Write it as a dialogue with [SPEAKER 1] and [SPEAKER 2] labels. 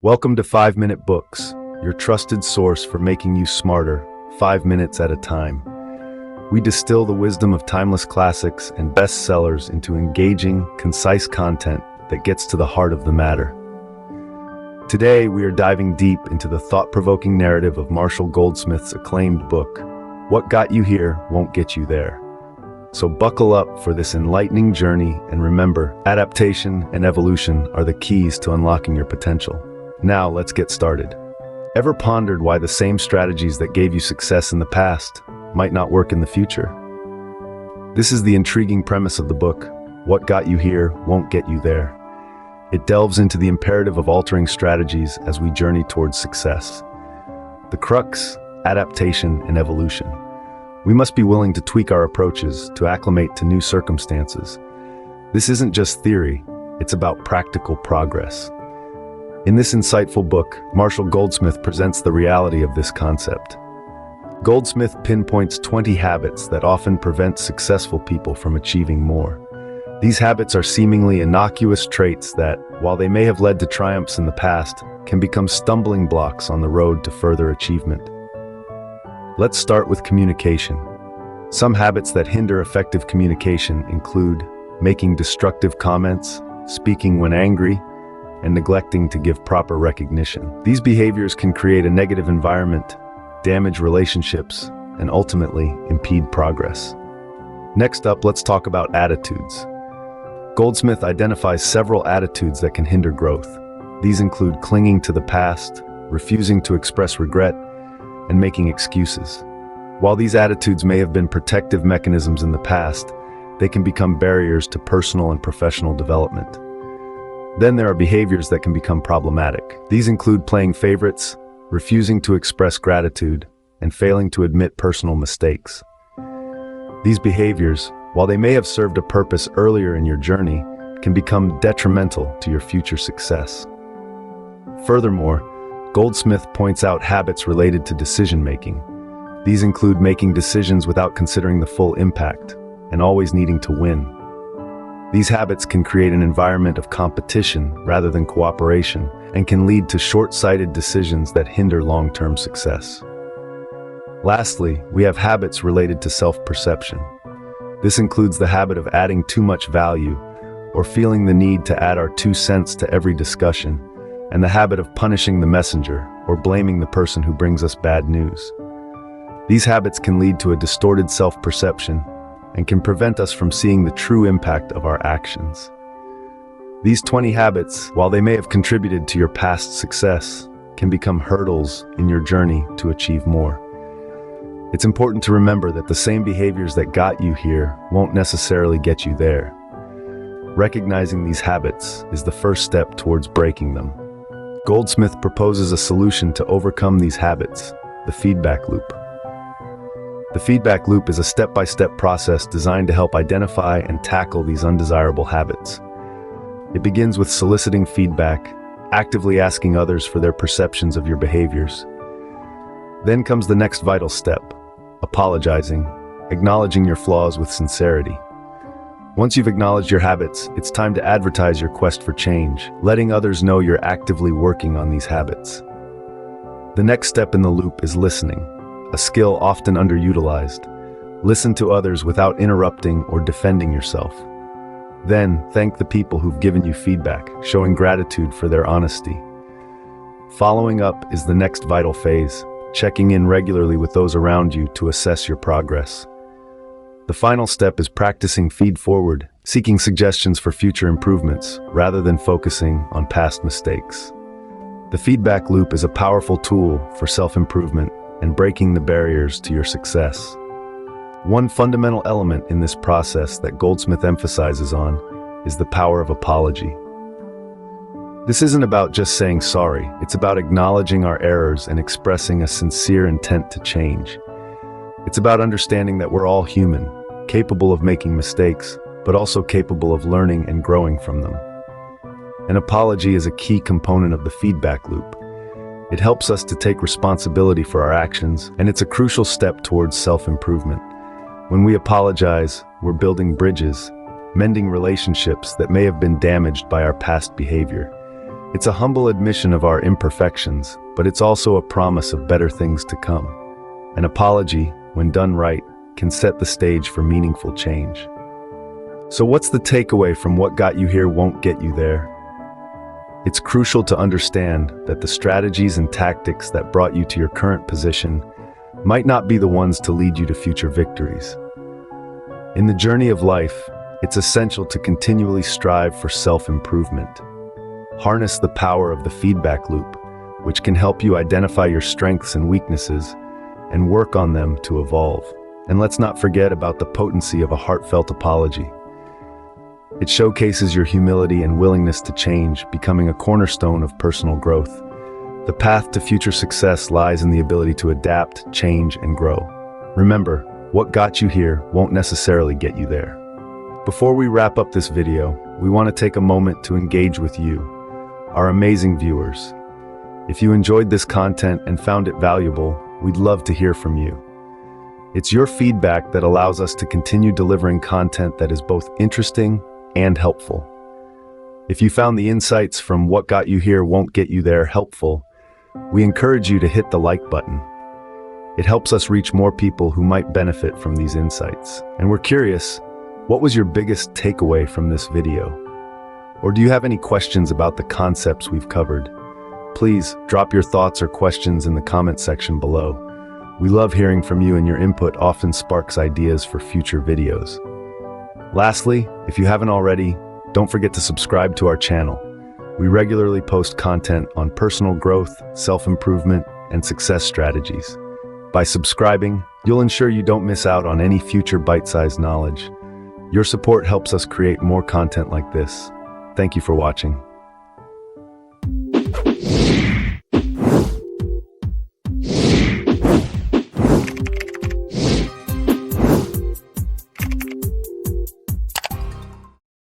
[SPEAKER 1] Welcome to 5-Minute Books, your trusted source for making you smarter, 5 minutes at a time. We distill the wisdom of timeless classics and bestsellers into engaging, concise content that gets to the heart of the matter. Today, we are diving deep into the thought-provoking narrative of Marshall Goldsmith's acclaimed book, What Got You Here Won't Get You There. So buckle up for this enlightening journey and remember, adaptation and evolution are the keys to unlocking your potential. Now, let's get started. Ever pondered why the same strategies that gave you success in the past might not work in the future? This is the intriguing premise of the book, What Got You Here Won't Get You There. It delves into the imperative of altering strategies as we journey towards success. The crux, adaptation and evolution. We must be willing to tweak our approaches to acclimate to new circumstances. This isn't just theory, it's about practical progress. In this insightful book, Marshall Goldsmith presents the reality of this concept. Goldsmith pinpoints 20 habits that often prevent successful people from achieving more. These habits are seemingly innocuous traits that, while they may have led to triumphs in the past, can become stumbling blocks on the road to further achievement. Let's start with communication. Some habits that hinder effective communication include making destructive comments, speaking when angry, and neglecting to give proper recognition. These behaviors can create a negative environment, damage relationships, and ultimately impede progress. Next up, let's talk about attitudes. Goldsmith identifies several attitudes that can hinder growth. These include clinging to the past, refusing to express regret, and making excuses. While these attitudes may have been protective mechanisms in the past, they can become barriers to personal and professional development. Then there are behaviors that can become problematic. These include playing favorites, refusing to express gratitude, and failing to admit personal mistakes. These behaviors, while they may have served a purpose earlier in your journey, can become detrimental to your future success. Furthermore, Goldsmith points out habits related to decision-making. These include making decisions without considering the full impact, and always needing to win. These habits can create an environment of competition rather than cooperation, and can lead to short-sighted decisions that hinder long-term success. Lastly, we have habits related to self-perception. This includes the habit of adding too much value, or feeling the need to add our 2 cents to every discussion, and the habit of punishing the messenger, or blaming the person who brings us bad news. These habits can lead to a distorted self-perception, and can prevent us from seeing the true impact of our actions. These 20 habits, while they may have contributed to your past success, can become hurdles in your journey to achieve more. It's important to remember that the same behaviors that got you here won't necessarily get you there. Recognizing these habits is the first step towards breaking them. Goldsmith proposes a solution to overcome these habits, the feedback loop. The feedback loop is a step-by-step process designed to help identify and tackle these undesirable habits. It begins with soliciting feedback, actively asking others for their perceptions of your behaviors. Then comes the next vital step, apologizing, acknowledging your flaws with sincerity. Once you've acknowledged your habits, it's time to advertise your quest for change, letting others know you're actively working on these habits. The next step in the loop is listening, a skill often underutilized. Listen to others without interrupting or defending yourself. Then, thank the people who've given you feedback, showing gratitude for their honesty. Following up is the next vital phase, checking in regularly with those around you to assess your progress. The final step is practicing feed-forward, seeking suggestions for future improvements, rather than focusing on past mistakes. The feedback loop is a powerful tool for self-improvement and breaking the barriers to your success. One fundamental element in this process that Goldsmith emphasizes on is the power of apology. This isn't about just saying sorry, it's about acknowledging our errors and expressing a sincere intent to change. It's about understanding that we're all human, capable of making mistakes, but also capable of learning and growing from them. An apology is a key component of the feedback loop. It helps us to take responsibility for our actions, and it's a crucial step towards self-improvement. When we apologize, we're building bridges, mending relationships that may have been damaged by our past behavior. It's a humble admission of our imperfections, but it's also a promise of better things to come. An apology, when done right, can set the stage for meaningful change. So what's the takeaway from what got you here won't get you there? It's crucial to understand that the strategies and tactics that brought you to your current position might not be the ones to lead you to future victories. In the journey of life, it's essential to continually strive for self-improvement. Harness the power of the feedback loop, which can help you identify your strengths and weaknesses and work on them to evolve. And let's not forget about the potency of a heartfelt apology. It showcases your humility and willingness to change, becoming a cornerstone of personal growth. The path to future success lies in the ability to adapt, change, and grow. Remember, what got you here won't necessarily get you there. Before we wrap up this video, we want to take a moment to engage with you, our amazing viewers. If you enjoyed this content and found it valuable, we'd love to hear from you. It's your feedback that allows us to continue delivering content that is both interesting and helpful. If you found the insights from What Got You Here Won't Get You There helpful, we encourage you to hit the like button. It helps us reach more people who might benefit from these insights. And we're curious, what was your biggest takeaway from this video? Or do you have any questions about the concepts we've covered? Please drop your thoughts or questions in the comment section below. We love hearing from you, and your input often sparks ideas for future videos. Lastly, if you haven't already, don't forget to subscribe to our channel. We regularly post content on personal growth, self-improvement, and success strategies. By subscribing, you'll ensure you don't miss out on any future bite-sized knowledge. Your support helps us create more content like this. Thank you for watching.